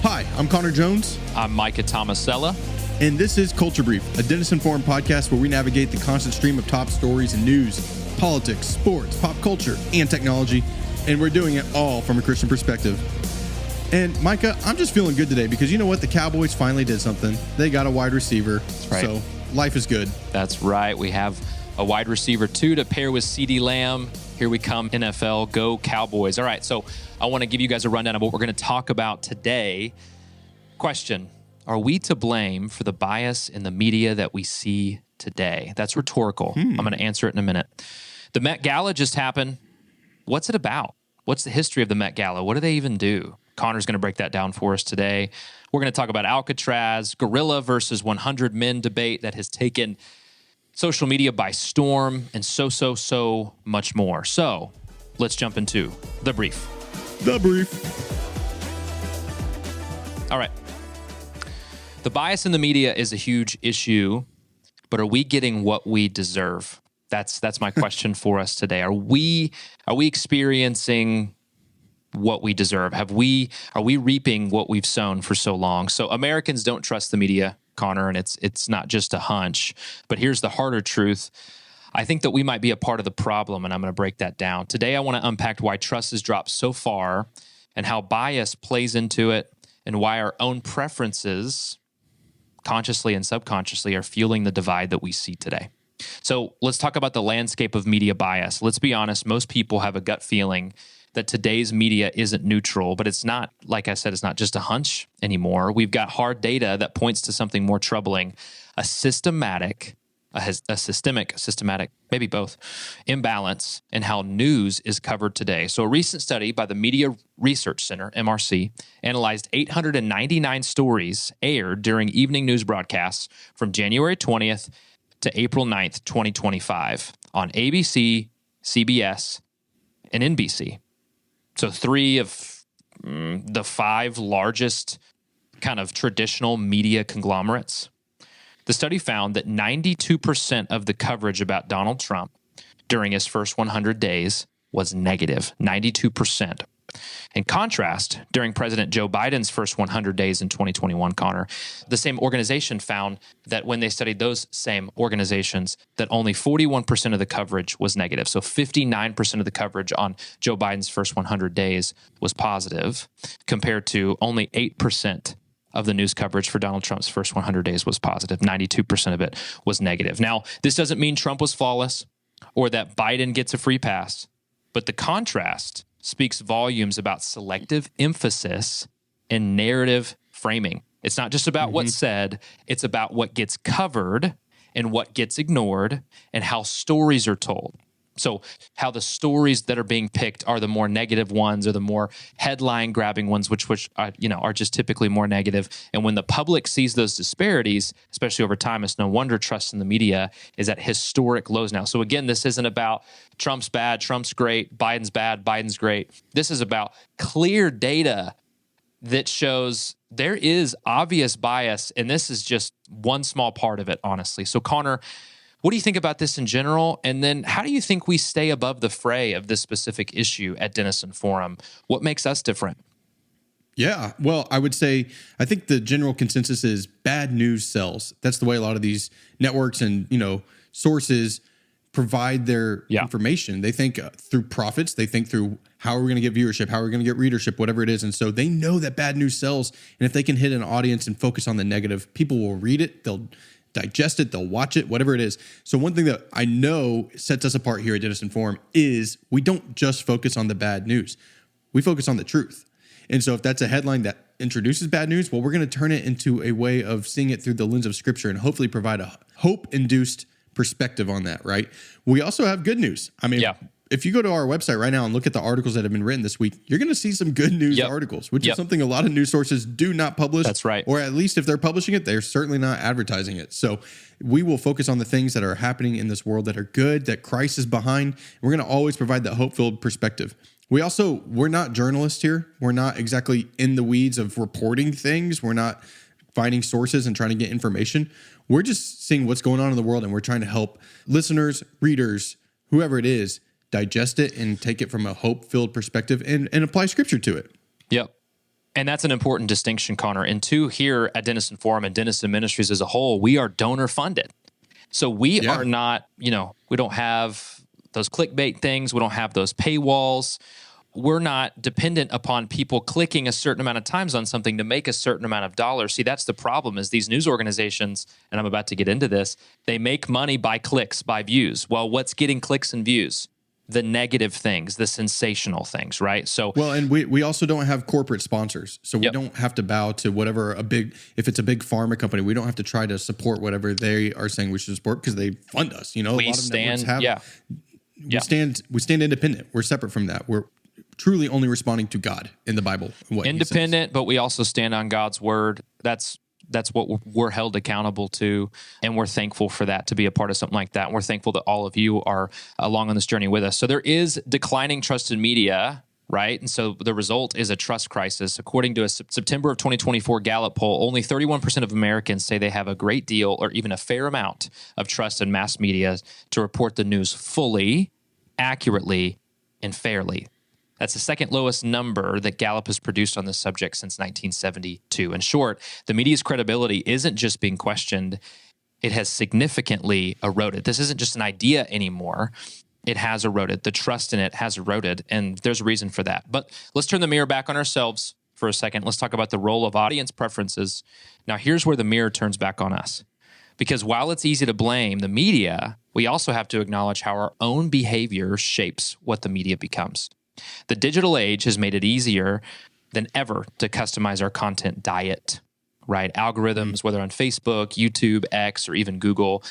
Hi, I'm Connor Jones. I'm Micah Tomasella. And this is Culture Brief, a Dennis Informed podcast where we navigate the constant stream of top stories and news, politics, sports, pop culture, and technology. And we're doing it all from a Christian perspective. And Micah, I'm just feeling good today because you know what? The Cowboys finally did something. They got a wide receiver. That's right. So life is good. That's right. We have a wide receiver, too, to pair with CeeDee Lamb. Here we come, NFL. Go Cowboys. All right, so I want to give you guys a rundown of what we're going to talk about today. Question, are we to blame for the bias in the media that we see today? That's rhetorical. I'm going to answer it in a minute. The Met Gala just happened. What's it about? What's the history of the Met Gala? What do they even do? Connor's going to break that down for us today. We're going to talk about Alcatraz, gorilla versus 100 men debate that has taken social media by storm, and so much more. So let's jump into the brief. The brief. All right. The bias in the media is a huge issue, but are we getting what we deserve? That's my question for us today. Are we experiencing what we deserve? Are we reaping what we've sown for so long? So Americans don't trust the media, Connor, and it's not just a hunch. But here's the harder truth. I think that we might be a part of the problem, and I'm going to break that down. Today, I want to unpack why trust has dropped so far and how bias plays into it and why our own preferences, consciously and subconsciously, are fueling the divide that we see today. So let's talk about the landscape of media bias. Let's be honest, most people have a gut feeling that today's media isn't neutral, but it's not, like I said, it's not just a hunch anymore. We've got hard data that points to something more troubling, a systemic, maybe both, imbalance in how news is covered today. So a recent study by the Media Research Center, MRC, analyzed 899 stories aired during evening news broadcasts from January 20th to April 9th, 2025 on ABC, CBS, and NBC. So 3 of the 5 largest kind of traditional media conglomerates. The study found that 92% of the coverage about Donald Trump during his first 100 days was negative, 92%. In contrast, during President Joe Biden's first 100 days in 2021, Connor, the same organization found that when they studied those same organizations, that only 41% of the coverage was negative. So 59% of the coverage on Joe Biden's first 100 days was positive, compared to only 8% of the news coverage for Donald Trump's first 100 days was positive. 92% of it was negative. Now, this doesn't mean Trump was flawless or that Biden gets a free pass, but the contrast speaks volumes about selective emphasis and narrative framing. It's not just about what's said, it's about what gets covered and what gets ignored and how stories are told. So how the stories that are being picked are the more negative ones or the more headline-grabbing ones, which are just typically more negative. And when the public sees those disparities, especially over time, it's no wonder trust in the media is at historic lows now. So again, this isn't about Trump's bad, Trump's great, Biden's bad, Biden's great. This is about clear data that shows there is obvious bias, and this is just one small part of it, honestly. So Connor, what do you think about this in general? And then how do you think we stay above the fray of this specific issue at Denison Forum? What makes us different? Yeah, well, I would say, I think the general consensus is bad news sells. That's the way a lot of these networks and, sources provide their information. They think through profits. They think through how are we going to get viewership, how are we going to get readership, whatever it is. And so they know that bad news sells. And if they can hit an audience and focus on the negative, people will read it. They'll digest it, they'll watch it, whatever it is. So one thing that I know sets us apart here at Denison Forum is we don't just focus on the bad news. We focus on the truth. And so if that's a headline that introduces bad news, well, we're going to turn it into a way of seeing it through the lens of Scripture and hopefully provide a hope-induced perspective on that, right? We also have good news. I mean, if you go to our website right now and look at the articles that have been written this week, you're going to see some good news articles, which is something a lot of news sources do not publish. That's right. Or at least if they're publishing it, they're certainly not advertising it. So we will focus on the things that are happening in this world that are good, that Christ is behind. We're going to always provide that hope-filled perspective. We're not journalists here. We're not exactly in the weeds of reporting things. We're not finding sources and trying to get information. We're just seeing what's going on in the world, and we're trying to help listeners, readers, whoever it is, digest it and take it from a hope-filled perspective and apply Scripture to it. Yep. And that's an important distinction, Connor. And two, here at Denison Forum and Denison Ministries as a whole, we are donor funded. So we are not, we don't have those clickbait things. We don't have those paywalls. We're not dependent upon people clicking a certain amount of times on something to make a certain amount of dollars. See, that's the problem is these news organizations, and I'm about to get into this, they make money by clicks, by views. Well, what's getting clicks and views? The negative things, the sensational things, right? So, well, and we also don't have corporate sponsors. So we don't have to bow to whatever if it's a big pharma company, we don't have to try to support whatever they are saying we should support because they fund us. A lot of networks have, we stand independent. We're separate from that. We're truly only responding to God in the Bible. Independent, but we also stand on God's word. That's what we're held accountable to, and we're thankful for that, to be a part of something like that. And we're thankful that all of you are along on this journey with us. So there is declining trust in media, right? And so the result is a trust crisis. According to a September of 2024 Gallup poll, only 31% of Americans say they have a great deal or even a fair amount of trust in mass media to report the news fully, accurately, and fairly. That's the second lowest number that Gallup has produced on this subject since 1972. In short, the media's credibility isn't just being questioned, it has significantly eroded. This isn't just an idea anymore. It has eroded. The trust in it has eroded, and there's a reason for that. But let's turn the mirror back on ourselves for a second. Let's talk about the role of audience preferences. Now, here's where the mirror turns back on us. Because while it's easy to blame the media, we also have to acknowledge how our own behavior shapes what the media becomes. The digital age has made it easier than ever to customize our content diet, right? Algorithms, whether on Facebook, YouTube, X, or even Google,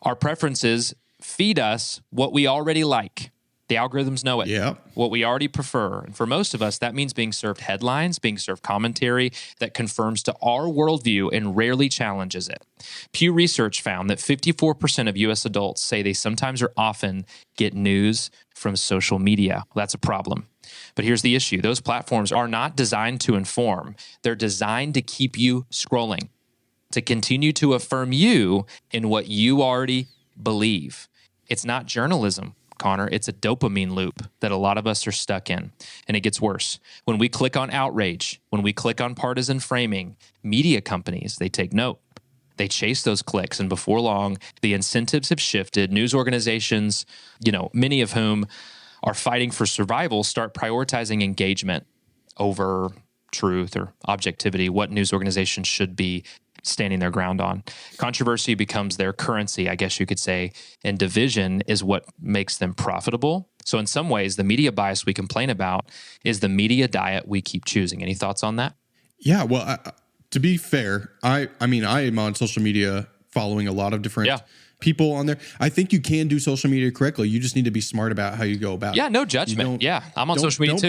our preferences feed us what we already like. The algorithms know it, what we already prefer. And for most of us, that means being served headlines, being served commentary that confirms to our worldview and rarely challenges it. Pew Research found that 54% of U.S. adults say they sometimes or often get news from social media. Well, that's a problem. But here's the issue. Those platforms are not designed to inform. They're designed to keep you scrolling, to continue to affirm you in what you already believe. It's not journalism, Connor. It's a dopamine loop that a lot of us are stuck in. And it gets worse. When we click on outrage, when we click on partisan framing, media companies, they take note. They chase those clicks. And before long, the incentives have shifted. News organizations, many of whom are fighting for survival, start prioritizing engagement over truth or objectivity, what news organizations should be standing their ground on. Controversy becomes their currency, I guess you could say, and division is what makes them profitable. So in some ways, the media bias we complain about is the media diet we keep choosing. Any thoughts on that? Yeah, well, to be fair, I am on social media following a lot of different people on there. I think you can do social media correctly. You just need to be smart about how you go about it. Yeah, no judgment. I'm on social media too.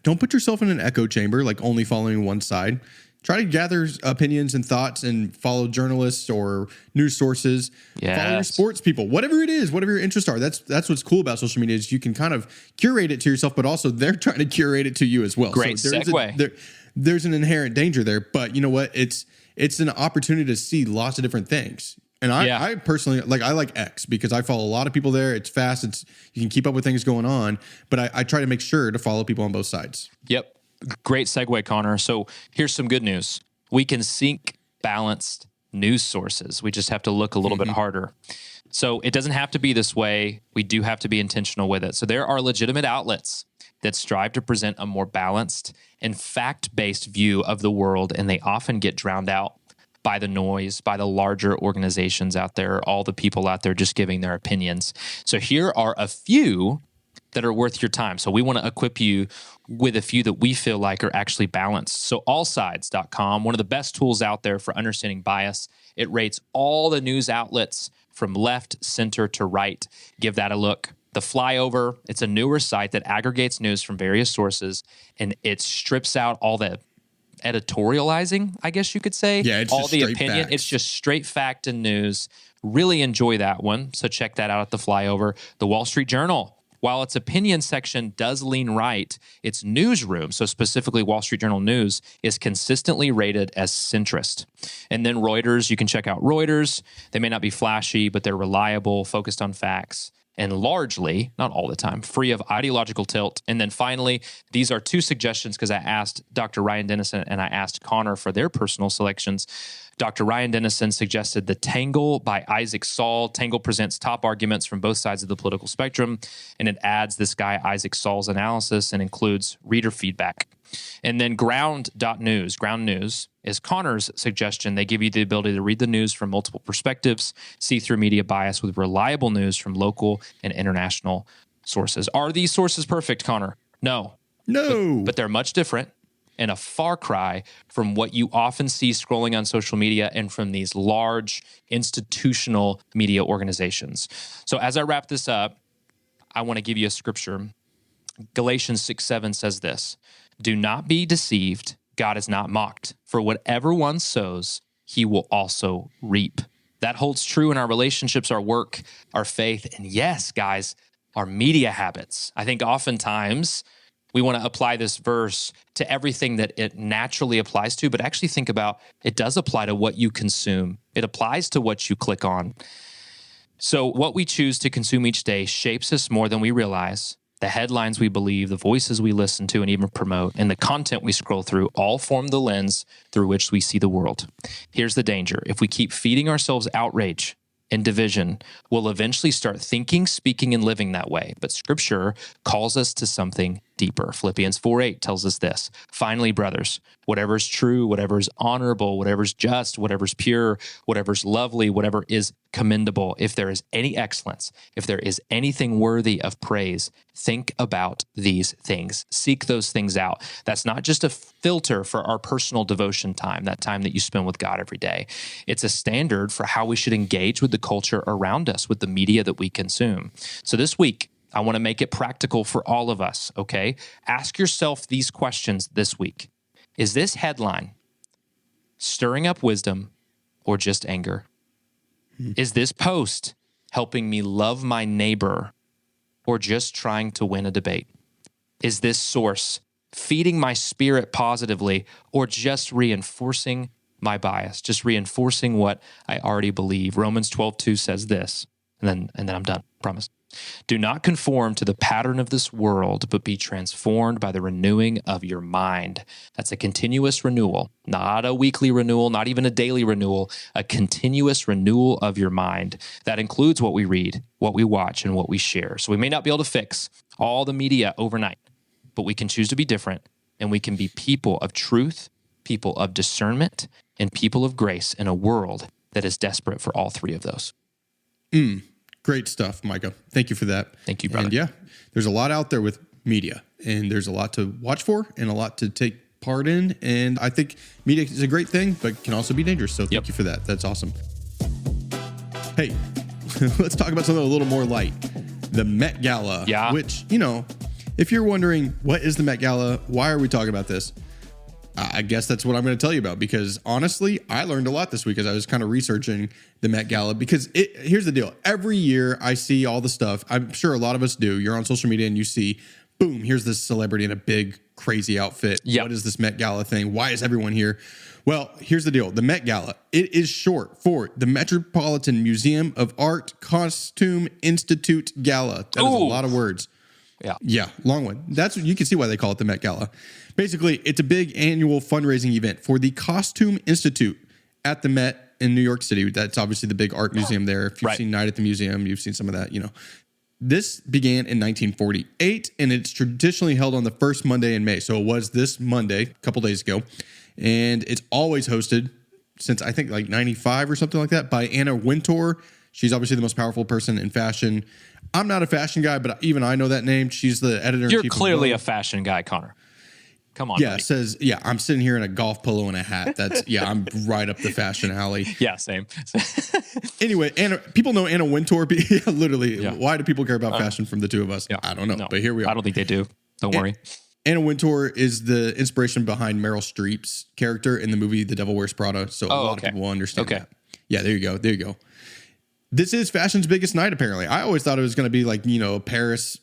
Don't put yourself in an echo chamber, like only following one side. Try to gather opinions and thoughts and follow journalists or news sources. Yes. Follow your sports people, whatever it is, whatever your interests are. That's what's cool about social media is you can kind of curate it to yourself, but also they're trying to curate it to you as well. Great segue. There's an inherent danger there, but you know what? It's an opportunity to see lots of different things. And I personally I like X because I follow a lot of people there. It's fast. You can keep up with things going on, but I try to make sure to follow people on both sides. Yep. Great segue, Connor. So here's some good news. We can sync balanced news sources. We just have to look a little bit harder. So it doesn't have to be this way. We do have to be intentional with it. So there are legitimate outlets that strive to present a more balanced and fact-based view of the world, and they often get drowned out by the noise, by the larger organizations out there, all the people out there just giving their opinions. So here are a few that are worth your time. So we want to equip you with a few that we feel like are actually balanced. So allsides.com, one of the best tools out there for understanding bias. It rates all the news outlets from left, center to right. Give that a look. The Flyover, it's a newer site that aggregates news from various sources, and it strips out all the editorializing, I guess you could say. Yeah, it's all just the straight opinion. facts. It's just straight fact and news. Really enjoy that one. So check that out at the Flyover. The Wall Street Journal, while its opinion section does lean right, its newsroom, so specifically Wall Street Journal News, is consistently rated as centrist. And then Reuters, you can check out Reuters. They may not be flashy, but they're reliable, focused on facts. and largely, not all the time, free of ideological tilt. And then finally, these are two suggestions because I asked Dr. Ryan Dennison and I asked Connor for their personal selections. Dr. Ryan Dennison suggested The Tangle by Isaac Saul. Tangle presents top arguments from both sides of the political spectrum, and it adds this guy Isaac Saul's analysis and includes reader feedback. And then Ground News is Connor's suggestion. They give you the ability to read the news from multiple perspectives, see through media bias with reliable news from local and international sources. Are these sources perfect, Connor? No. But they're much different and a far cry from what you often see scrolling on social media and from these large institutional media organizations. So as I wrap this up, I want to give you a scripture. Galatians 6:7 says this: "Do not be deceived. God is not mocked. For whatever one sows, he will also reap." That holds true in our relationships, our work, our faith, and yes, guys, our media habits. I think oftentimes we want to apply this verse to everything that it naturally applies to, but actually think about it does apply to what you consume. It applies to what you click on. So what we choose to consume each day shapes us more than we realize. The headlines we believe, the voices we listen to and even promote, and the content we scroll through all form the lens through which we see the world. Here's the danger. If we keep feeding ourselves outrage and division, we'll eventually start thinking, speaking, and living that way. But Scripture calls us to something deeper. Philippians 4:8 tells us this: "Finally, brothers, whatever is true, whatever is honorable, whatever is just, whatever is pure, whatever is lovely, whatever is commendable, if there is any excellence, if there is anything worthy of praise, think about these things." Seek those things out. That's not just a filter for our personal devotion time, that time that you spend with God every day. It's a standard for how we should engage with the culture around us, with the media that we consume. So this week, I want to make it practical for all of us, okay? Ask yourself these questions this week. Is this headline stirring up wisdom or just anger? Is this post helping me love my neighbor or just trying to win a debate? Is this source feeding my spirit positively or just reinforcing my bias, just reinforcing what I already believe? Romans 12:2 says this, and then I'm done, promise. "Do not conform to the pattern of this world, but be transformed by the renewing of your mind." That's a continuous renewal, not a weekly renewal, not even a daily renewal, a continuous renewal of your mind. That includes what we read, what we watch, and what we share. So we may not be able to fix all the media overnight, but we can choose to be different, and we can be people of truth, people of discernment, and people of grace in a world that is desperate for all three of those. Great stuff, Micah. Thank you for that. Thank you, brother. And yeah, there's a lot out there with media, and there's a lot to watch for and a lot to take part in. And I think media is a great thing, but can also be dangerous. So thank you for that. That's awesome. Hey, let's talk about something a little more light. The Met Gala, which, if you're wondering, what is the Met Gala? Why are we talking about this? I guess that's what I'm going to tell you about, because honestly, I learned a lot this week as I was kind of researching the Met Gala, because here's the deal. Every year I see all the stuff. I'm sure a lot of us do. You're on social media and you see, boom, here's this celebrity in a big, crazy outfit. Yep. What is this Met Gala thing? Why is everyone here? Well, here's the deal. The Met Gala, it is short for the Metropolitan Museum of Art Costume Institute Gala. That is a lot of words. Yeah, long one. You can see why they call it the Met Gala. Basically, it's a big annual fundraising event for the Costume Institute at the Met in New York City. That's obviously the big art museum there. If you've seen Night at the Museum, you've seen some of that, This began in 1948, and it's traditionally held on the first Monday in May. So it was this Monday, a couple days ago. And it's always hosted since, I think, like 95 or something like that, by Anna Wintour. She's obviously the most powerful person in fashion. I'm not a fashion guy, but even I know that name. She's the editor-in-chief. You're clearly a fashion guy, Connor. Come on, buddy. It says, I'm sitting here in a golf polo and a hat. That's, I'm right up the fashion alley. Yeah, same. Anyway, people know Anna Wintour. Literally, why do people care about fashion from the two of us? I don't know, but here we are. I don't think they do. Don't worry. Anna Wintour is the inspiration behind Meryl Streep's character in the movie The Devil Wears Prada. So a lot of people will understand that. Yeah, there you go. This is fashion's biggest night, apparently. I always thought it was going to be like, a Paris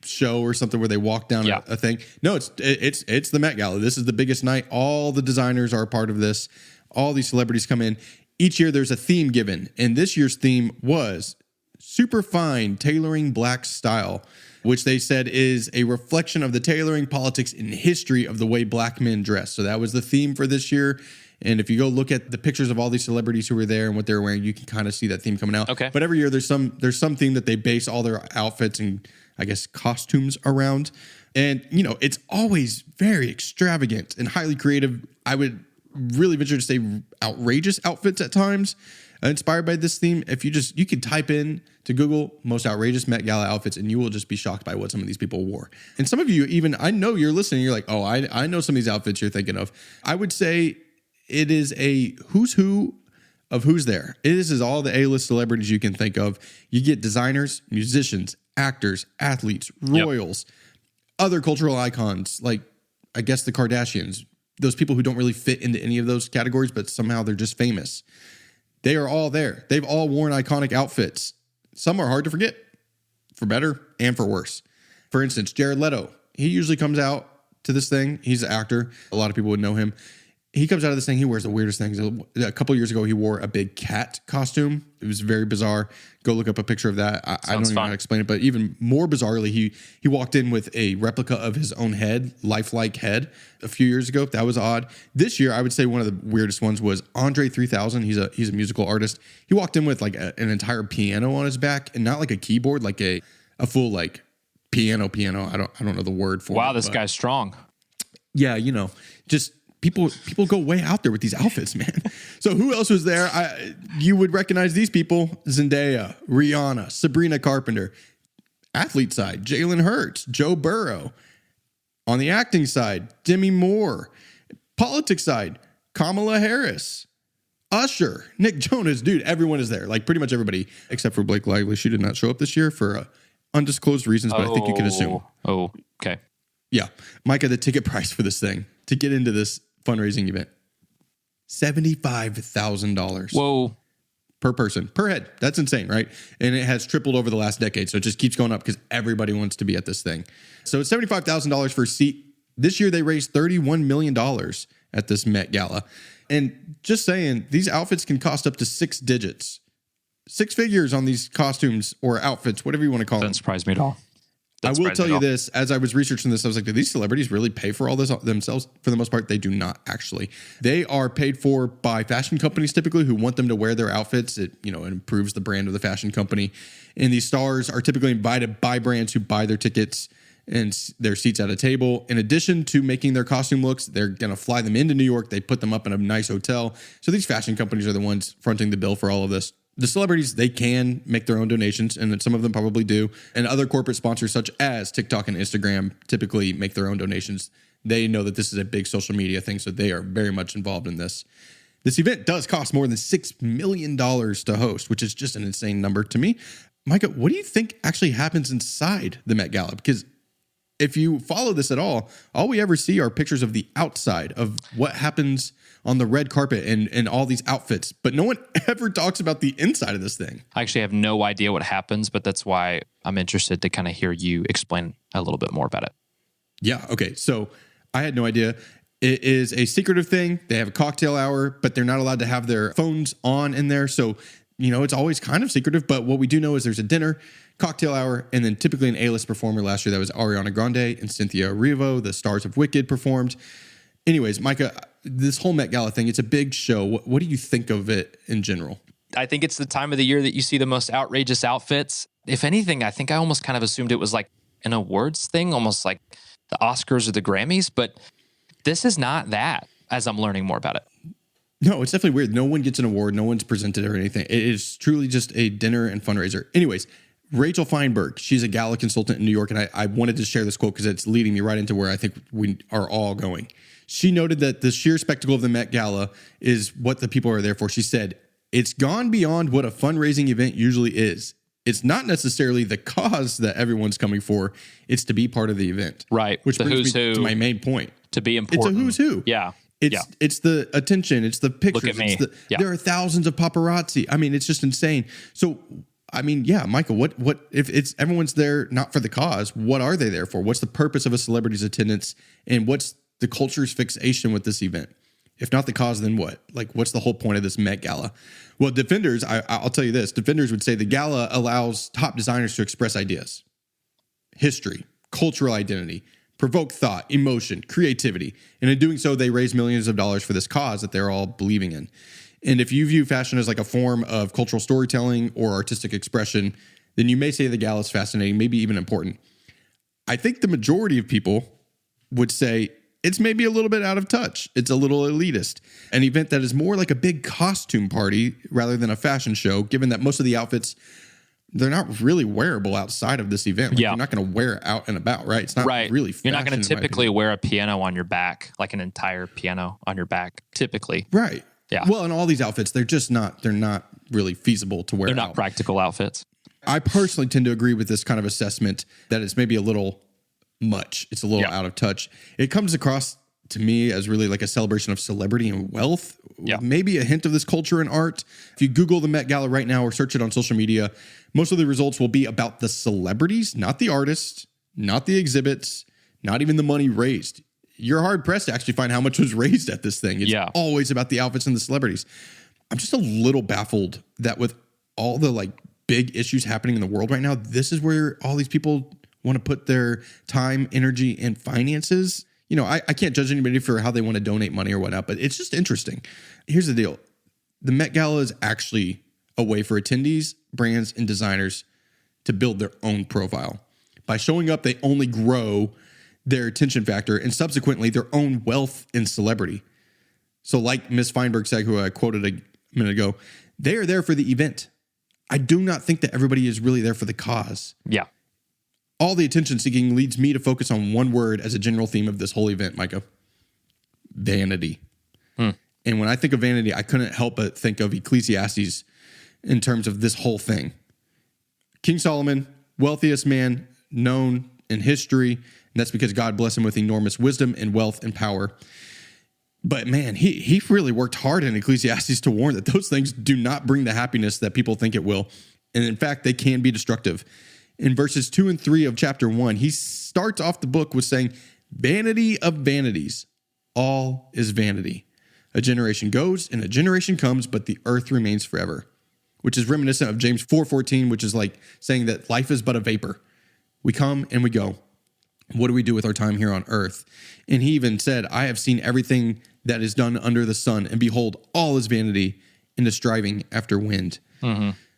show or something where they walk down a thing. No, it's the Met Gala. This is the biggest night. All the designers are a part of this. All these celebrities come in. Each year there's a theme given, and this year's theme was super fine tailoring black style, which they said is a reflection of the tailoring, politics, and history of the way black men dress. So that was the theme for this year. And if you go look at the pictures of all these celebrities who were there and what they were wearing, you can kind of see that theme coming out. Okay. But every year there's some theme that they base all their outfits and, I guess, costumes around. And, you know, it's always very extravagant and highly creative. I would really venture to say outrageous outfits at times inspired by this theme. If you could type in to Google most outrageous Met Gala outfits and you will just be shocked by what some of these people wore. And some of you even, I know you're listening, you're like, oh, I know some of these outfits you're thinking of. I would say it is a who's who of who's there. This is all the A-list celebrities you can think of. You get designers, musicians, actors, athletes, royals, other cultural icons, like I guess the Kardashians, those people who don't really fit into any of those categories, but somehow they're just famous. They are all there. They've all worn iconic outfits. Some are hard to forget, for better and for worse. For instance, Jared Leto, he usually comes out to this thing. He's an actor. A lot of people would know him. He comes out of this thing. He wears the weirdest things. A couple of years ago, he wore a big cat costume. It was very bizarre. Go look up a picture of that. I don't even know how to explain it. But even more bizarrely, he walked in with a replica of his own head, lifelike head, a few years ago. That was odd. This year, I would say one of the weirdest ones was Andre 3000. He's a musical artist. He walked in with like an entire piano on his back, and not like a keyboard, like a full like piano. I don't know the word for it. Wow, this guy's strong. Yeah, you know, just. People go way out there with these outfits, man. So who else was there? You would recognize these people: Zendaya, Rihanna, Sabrina Carpenter. Athlete side: Jalen Hurts, Joe Burrow. On the acting side: Demi Moore. Politics side: Kamala Harris, Usher, Nick Jonas. Dude, everyone is there. Like pretty much everybody except for Blake Lively. She did not show up this year for undisclosed reasons, but I think you can assume. Oh, okay. Yeah, Micah, the ticket price for this thing to get into this fundraising event, $75,000. Whoa. Per person, per head. That's insane, right? And it has tripled over the last decade. So it just keeps going up because everybody wants to be at this thing. So it's $75,000 for a seat. This year they raised $31 million at this Met Gala. And just saying, these outfits can cost up to 6 digits. 6 figures on these costumes or outfits, whatever you want to call them. Doesn't surprise me at all. I will tell you this, as I was researching this, I was like, do these celebrities really pay for all this themselves? For the most part, they do not actually. They are paid for by fashion companies typically who want them to wear their outfits. It improves the brand of the fashion company. And these stars are typically invited by brands who buy their tickets and their seats at a table. In addition to making their costume looks, they're going to fly them into New York. They put them up in a nice hotel. So these fashion companies are the ones fronting the bill for all of this. The celebrities, they can make their own donations, and some of them probably do. And other corporate sponsors, such as TikTok and Instagram, typically make their own donations. They know that this is a big social media thing, so they are very much involved in this. This event does cost more than $6 million to host, which is just an insane number to me. Micah, what do you think actually happens inside the Met Gala? Because if you follow this at all we ever see are pictures of the outside of what happens on the red carpet and all these outfits, but no one ever talks about the inside of this thing. I actually have no idea what happens, but that's why I'm interested to kind of hear you explain a little bit more about it. Yeah. Okay. So I had no idea. It is a secretive thing. They have a cocktail hour, but they're not allowed to have their phones on in there. So, it's always kind of secretive, but what we do know is there's a dinner, cocktail hour, and then typically an A-list performer. Last year, that was Ariana Grande and Cynthia Erivo, the stars of Wicked, performed. Anyways, Micah, this whole Met Gala thing, it's a big show. What do you think of it in general? I think it's the time of the year that you see the most outrageous outfits. If anything, I think I almost kind of assumed it was like an awards thing, almost like the Oscars or the Grammys, but this is not that, as I'm learning more about it. No, it's definitely weird. No one gets an award. No one's presented or anything. It is truly just a dinner and fundraiser. Anyways, Rachel Feinberg, she's a gala consultant in New York, and I wanted to share this quote because it's leading me right into where I think we are all going. She noted that the sheer spectacle of the Met Gala is what the people are there for. She said, it's gone beyond what a fundraising event usually is. It's not necessarily the cause that everyone's coming for. It's to be part of the event. Right. Which the brings who's me who. to my main point. To be important. It's a who's who. Yeah. It's the attention. It's the pictures. Look at me. There are thousands of paparazzi. I mean, it's just insane. So, I mean, yeah, Michael, what if it's everyone's there not for the cause? What are they there for? What's the purpose of a celebrity's attendance? And what's the culture's fixation with this event? If not the cause, then what? Like, what's the whole point of this Met Gala? Well, defenders, I'll tell you this. Defenders would say the gala allows top designers to express ideas, history, cultural identity, provoke thought, emotion, creativity. And in doing so, they raise millions of dollars for this cause that they're all believing in. And if you view fashion as like a form of cultural storytelling or artistic expression, then you may say the gala is fascinating, maybe even important. I think the majority of people would say it's maybe a little bit out of touch. It's a little elitist. An event that is more like a big costume party rather than a fashion show, given that most of the outfits, they're not really wearable outside of this event. Like, you're not going to wear it out and about, right? It's not really fashion. You're not going to typically wear a piano on your back, like an entire piano on your back, typically. Right. Yeah. Well, and all these outfits, they're not really feasible to wear out. They're not practical outfits. I personally tend to agree with this kind of assessment that it's maybe a little much. It's a little out of touch. It comes across to me as really like a celebration of celebrity and wealth. Maybe a hint of this culture and art. If you Google the Met Gala right now or search it on social media, most of the results will be about the celebrities, not the artists, not the exhibits, not even the money raised. You're hard pressed to actually find how much was raised at this thing. It's always about the outfits and the celebrities. I'm just a little baffled that with all the like big issues happening in the world right now, this is where all these people want to put their time, energy, and finances. You know, I can't judge anybody for how they want to donate money or whatnot, but it's just interesting. Here's the deal. The Met Gala is actually a way for attendees, brands, and designers to build their own profile. By showing up, they only grow their attention factor and subsequently their own wealth and celebrity. So like Ms. Feinberg said, who I quoted a minute ago, they are there for the event. I do not think that everybody is really there for the cause. Yeah. All the attention seeking leads me to focus on one word as a general theme of this whole event, Micah. Vanity. And when I think of vanity, I couldn't help but think of Ecclesiastes in terms of this whole thing. King Solomon, wealthiest man known in history, and that's because God blessed him with enormous wisdom and wealth and power. But man, he really worked hard in Ecclesiastes to warn that those things do not bring the happiness that people think it will. And in fact, they can be destructive. In verses 2 and 3 of chapter 1, he starts off the book with saying, vanity of vanities, all is vanity. A generation goes and a generation comes, but the earth remains forever, which is reminiscent of James 4:14, which is like saying that life is but a vapor. We come and we go. What do we do with our time here on earth? And he even said, I have seen everything that is done under the sun, and behold, all is vanity and the striving after wind.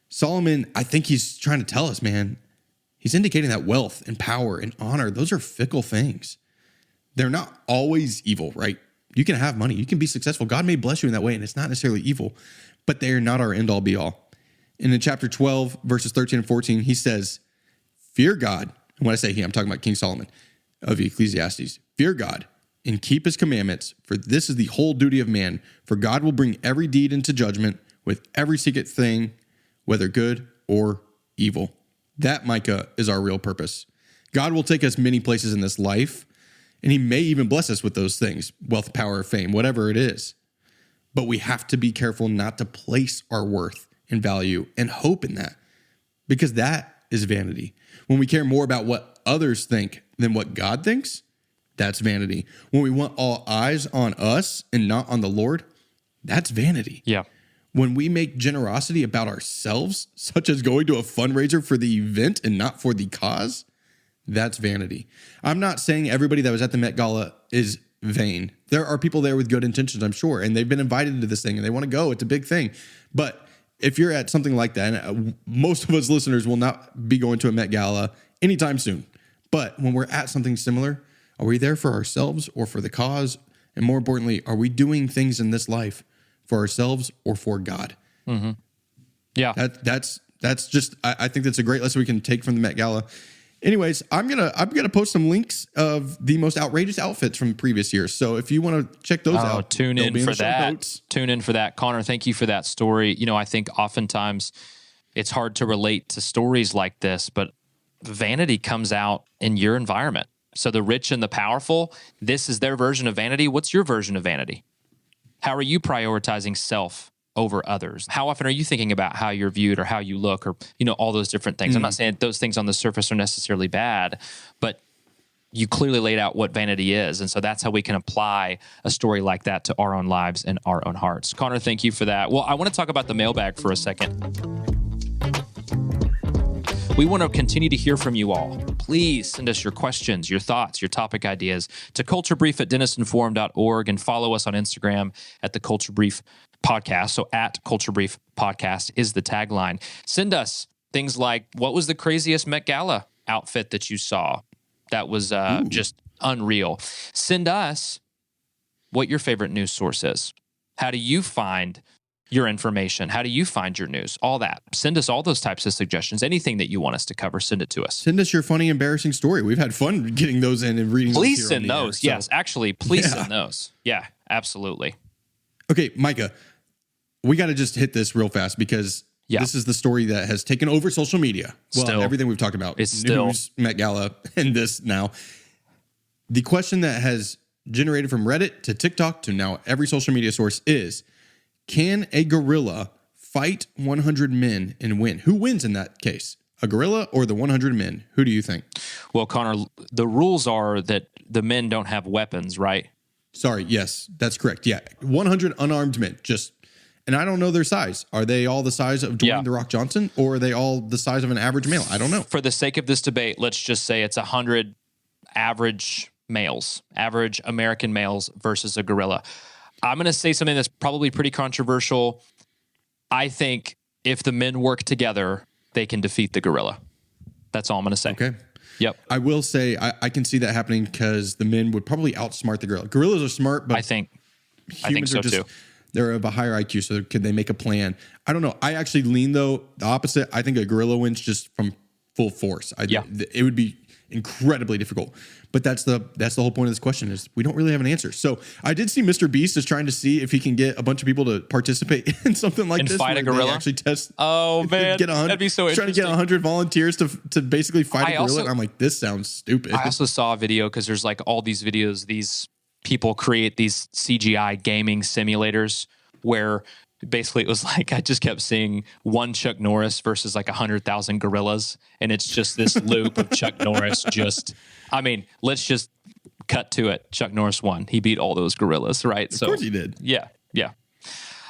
Solomon, I think he's trying to tell us, man, he's indicating that wealth and power and honor, those are fickle things. They're not always evil, right? You can have money. You can be successful. God may bless you in that way, and it's not necessarily evil, but they are not our end-all, be-all. And in chapter 12, verses 13 and 14, he says, fear God. And when I say he, I'm talking about King Solomon of Ecclesiastes. Fear God and keep his commandments, for this is the whole duty of man. For God will bring every deed into judgment with every secret thing, whether good or evil. That, Micah, is our real purpose. God will take us many places in this life, and he may even bless us with those things, wealth, power, fame, whatever it is. But we have to be careful not to place our worth and value and hope in that, because that is vanity. When we care more about what others think than what God thinks, that's vanity. When we want all eyes on us and not on the Lord, that's vanity. Yeah. When we make generosity about ourselves, such as going to a fundraiser for the event and not for the cause, that's vanity. I'm not saying everybody that was at the Met Gala is vain. There are people there with good intentions, I'm sure, and they've been invited to this thing and they want to go. It's a big thing. But if you're at something like that, and most of us listeners will not be going to a Met Gala anytime soon. But when we're at something similar, are we there for ourselves or for the cause? And more importantly, are we doing things in this life for ourselves or for God? Yeah. That's just, I think that's a great lesson we can take from the Met Gala. Anyways, I'm gonna post some links of the most outrageous outfits from previous years. So if you want to check those out, tune in for that. Tune in for that, Connor. Thank you for that story. You know, I think oftentimes it's hard to relate to stories like this, but vanity comes out in your environment. So the rich and the powerful, this is their version of vanity. What's your version of vanity? How are you prioritizing self over others? How often are you thinking about how you're viewed or how you look or, you know, all those different things? I'm not saying those things on the surface are necessarily bad, but you clearly laid out what vanity is. And so that's how we can apply a story like that to our own lives and our own hearts. Connor, thank you for that. Well, I want to talk about the mailbag for a second. We want to continue to hear from you all. Please send us your questions, your thoughts, your topic ideas to culturebrief@DennisonForum.org and follow us on Instagram at the Culture Brief Podcast. So at Culture Brief Podcast is the tagline. Send us things like, what was the craziest Met Gala outfit that you saw? That was just unreal. Send us what your favorite news source is. How do you find your information? How do you find your news? All that. Send us all those types of suggestions. Anything that you want us to cover, send it to us. Send us your funny, embarrassing story. We've had fun getting those in and reading Please those. Send those. Air, yes, actually, please send those. Yeah, absolutely. Okay, Micah, we got to just hit this real fast because this is the story that has taken over social media. Well, everything we've talked about. It's news, Met Gala, and this now. The question that has generated from Reddit to TikTok to now every social media source is, can a gorilla fight 100 men and win? Who wins in that case? A gorilla or the 100 men? Who do you think? Well, Connor, the rules are that the men don't have weapons, right? Sorry, yes, that's correct. Yeah, 100 unarmed men. And I don't know their size. Are they all the size of Dwayne "The Rock" Johnson, or are they all the size of an average male? I don't know. For the sake of this debate, let's just say it's 100 average males, average American males versus a gorilla. I'm going to say something that's probably pretty controversial. I think if the men work together, they can defeat the gorilla. That's all I'm going to say. Okay. Yep. I will say I can see that happening because the men would probably outsmart the gorilla. Gorillas are smart, but I think humans so too. They're of a higher IQ, so could they make a plan? I don't know. I actually lean, though, the opposite. I think a gorilla wins just from full force. It would be incredibly difficult. But that's the whole point of this question is we don't really have an answer. So I did see Mr. Beast is trying to see if he can get a bunch of people to participate in something like and this. Fight a gorilla? Actually test. Oh, man. That'd be so interesting. Trying to get 100 volunteers to basically fight a gorilla. And I'm like, this sounds stupid. I also saw a video because there's like all these videos, these people create these CGI gaming simulators where basically it was like I just kept seeing one Chuck Norris versus like 100,000 gorillas. And it's just this loop of Chuck Norris let's just cut to it. Chuck Norris won. He beat all those gorillas, right? Of course he did. Yeah.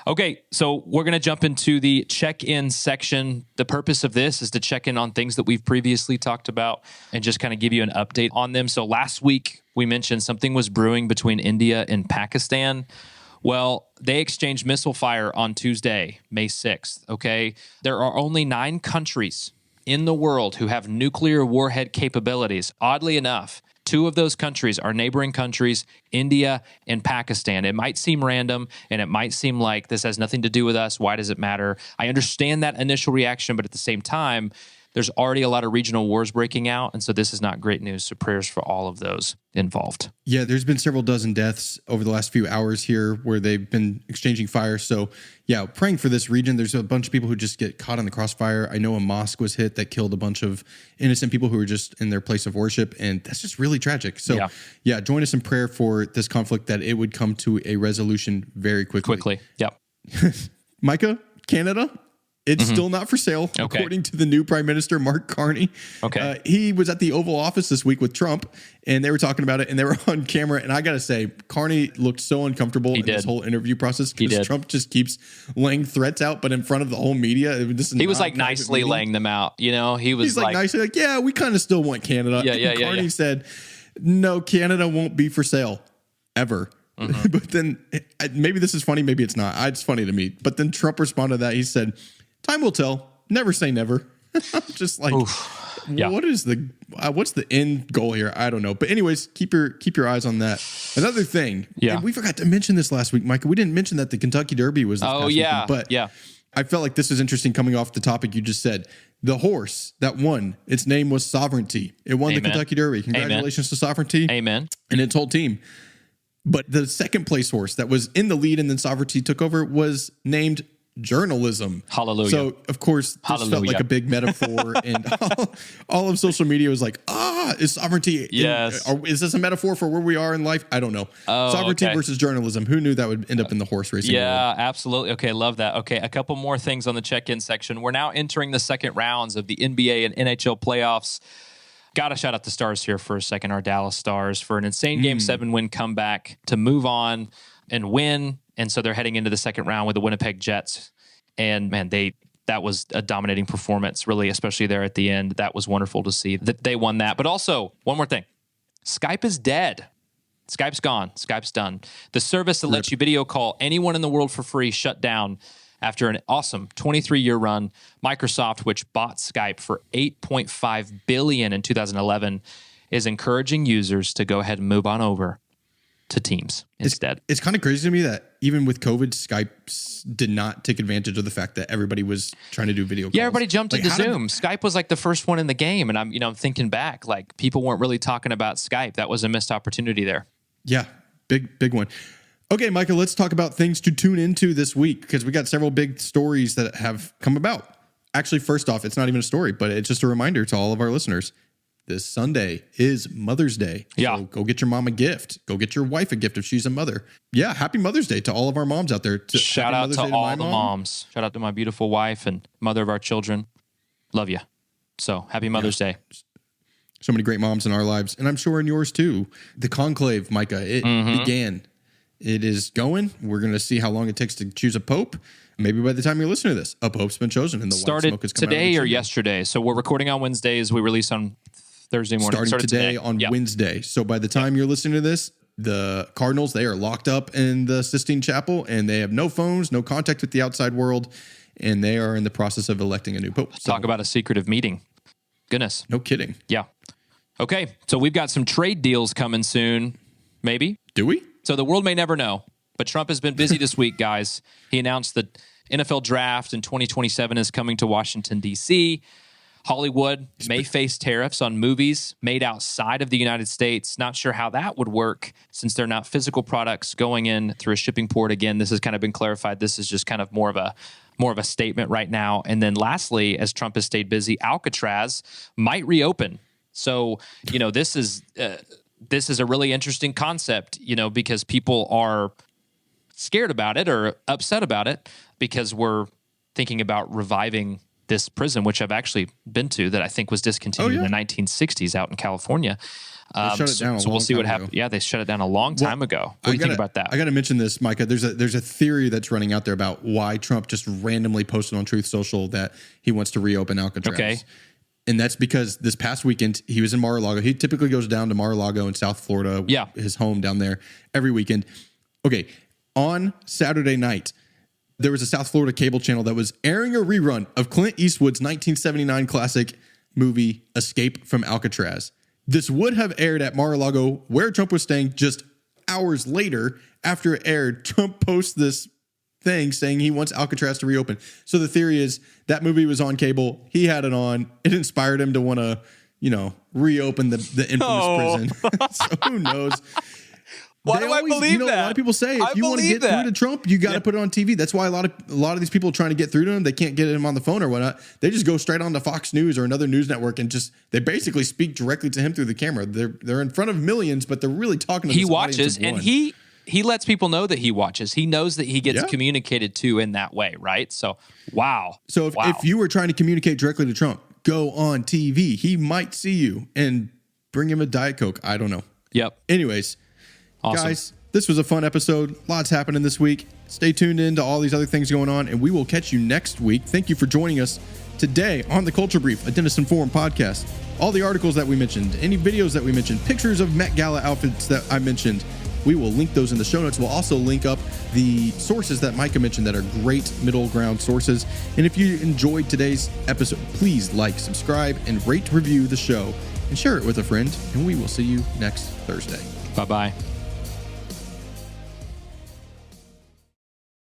Okay, so we're going to jump into the check-in section. The purpose of this is to check in on things that we've previously talked about and just kind of give you an update on them. So last week, we mentioned something was brewing between India and Pakistan. Well, they exchanged missile fire on Tuesday, May 6th, okay? There are only 9 countries in the world who have nuclear warhead capabilities. Oddly enough, 2 of those countries are neighboring countries, India and Pakistan. It might seem random, and it might seem like this has nothing to do with us. Why does it matter? I understand that initial reaction, but at the same time, there's already a lot of regional wars breaking out, and so this is not great news. So prayers for all of those involved. Yeah, there's been several dozen deaths over the last few hours here where they've been exchanging fire. So yeah, praying for this region. There's a bunch of people who just get caught in the crossfire. I know a mosque was hit that killed a bunch of innocent people who were just in their place of worship, and that's just really tragic. So yeah, join us in prayer for this conflict, that it would come to a resolution very quickly. Yep. Micah, Canada, it's still not for sale, according to the new Prime Minister, Mark Carney. Okay. He was at the Oval Office this week with Trump, and they were talking about it, and they were on camera. And I got to say, Carney looked so uncomfortable in this whole interview process because Trump just keeps laying threats out, but in front of the whole media. He was like nicely laying them out. You know, he's like nicely like, yeah, we kind of still want Canada. And Carney said, no, Canada won't be for sale ever. But then maybe this is funny, maybe it's not. It's funny to me. But then Trump responded to that. He said, time will tell. Never say never. Just like, what's the end goal here? I don't know. But anyways, keep your eyes on that. Another thing, and we forgot to mention this last week, Micah. We didn't mention that the Kentucky Derby was this past weekend, but I felt like this was interesting coming off the topic you just said. The horse that won, its name was Sovereignty. It won the Kentucky Derby. Congratulations to Sovereignty. Amen. And its whole team. But the second place horse that was in the lead and then Sovereignty took over was named Journalism. Hallelujah. So, of course, this felt like a big metaphor, and all of social media was like, is sovereignty? Yes. Is this a metaphor for where we are in life? I don't know. Sovereignty versus journalism. Who knew that would end up in the horse racing? Yeah, absolutely. Okay, love that. Okay, a couple more things on the check-in section. We're now entering the second rounds of the NBA and NHL playoffs. Got to shout out the Stars here for a second, our Dallas Stars, for an insane Game 7 win comeback to move on and win. And so they're heading into the second round with the Winnipeg Jets. And man, that was a dominating performance, really, especially there at the end. That was wonderful to see that they won that. But also, one more thing. Skype is dead. Skype's gone. Skype's done. The service that lets you video call anyone in the world for free shut down after an awesome 23-year run. Microsoft, which bought Skype for $8.5 billion in 2011, is encouraging users to go ahead and move on over to Teams instead. It's kind of crazy to me that even with COVID, Skype did not take advantage of the fact that everybody was trying to do video calls. Yeah, everybody jumped into Zoom. Skype was like the first one in the game, and I'm thinking back, like people weren't really talking about Skype. That was a missed opportunity there. Yeah, big one. Okay, Micah, let's talk about things to tune into this week because we got several big stories that have come about. Actually, first off, it's not even a story, but it's just a reminder to all of our listeners. This Sunday is Mother's Day. Yeah. So go get your mom a gift. Go get your wife a gift if she's a mother. Yeah, happy Mother's Day to all of our moms out there. Shout out to all the moms. Shout out to my beautiful wife and mother of our children. Love you. So happy Mother's Day. So many great moms in our lives, and I'm sure in yours too. The conclave, Micah, it began. It is going. We're going to see how long it takes to choose a pope. Maybe by the time you're listening to this, a pope's been chosen, and the white smoke has come out. Today or yesterday. So we're recording on Wednesdays. We release on Thursday morning. Started today on Wednesday. So by the time you're listening to this, the Cardinals, they are locked up in the Sistine Chapel, and they have no phones, no contact with the outside world, and they are in the process of electing a new pope. Talk about a secretive meeting. Goodness. No kidding. Yeah. Okay, so we've got some trade deals coming soon, maybe. Do we? So the world may never know, but Trump has been busy this week, guys. He announced the NFL draft in 2027 is coming to Washington, D.C. Hollywood may face tariffs on movies made outside of the United States. Not sure how that would work since they're not physical products going in through a shipping port. Again, this has kind of been clarified. This is just kind of more of a statement right now. And then lastly, as Trump has stayed busy, Alcatraz might reopen. So, this is a really interesting concept, because people are scared about it or upset about it because we're thinking about reviving this prison, which I've actually been to, that I think was discontinued in the 1960s out in California. So we'll see what happens. Yeah, they shut it down a long time ago. What do you think about that? I got to mention this, Micah. There's a theory that's running out there about why Trump just randomly posted on Truth Social that he wants to reopen Alcatraz. Okay. And that's because this past weekend, he was in Mar-a-Lago. He typically goes down to Mar-a-Lago in South Florida, his home down there, every weekend. Okay, on Saturday night, there was a South Florida cable channel that was airing a rerun of Clint Eastwood's 1979 classic movie, Escape from Alcatraz. This would have aired at Mar-a-Lago, where Trump was staying, just hours later. After it aired, Trump posts this thing saying he wants Alcatraz to reopen. So the theory is that movie was on cable. He had it on. It inspired him to want to, reopen the infamous prison. So who knows? Why do I believe that? A lot of people say if you want to get through to Trump, you got to put it on TV. That's why a lot of these people trying to get through to him, they can't get him on the phone or whatnot. They just go straight on to Fox News or another news network and they basically speak directly to him through the camera. They're in front of millions, but they're really talking to this watches, and he lets people know that he watches. He knows that he gets communicated to in that way, right? So, wow. So if you were trying to communicate directly to Trump, go on TV. He might see you and bring him a Diet Coke. I don't know. Yep. Anyways, awesome. Guys, this was a fun episode. Lots happening this week. Stay tuned in to all these other things going on, and we will catch you next week. Thank you for joining us today on The Culture Brief, a Denison Forum podcast. All the articles that we mentioned, any videos that we mentioned, pictures of Met Gala outfits that I mentioned, we will link those in the show notes. We'll also link up the sources that Micah mentioned that are great middle ground sources. And if you enjoyed today's episode, please like, subscribe, and rate, review the show, and share it with a friend. And we will see you next Thursday. Bye-bye.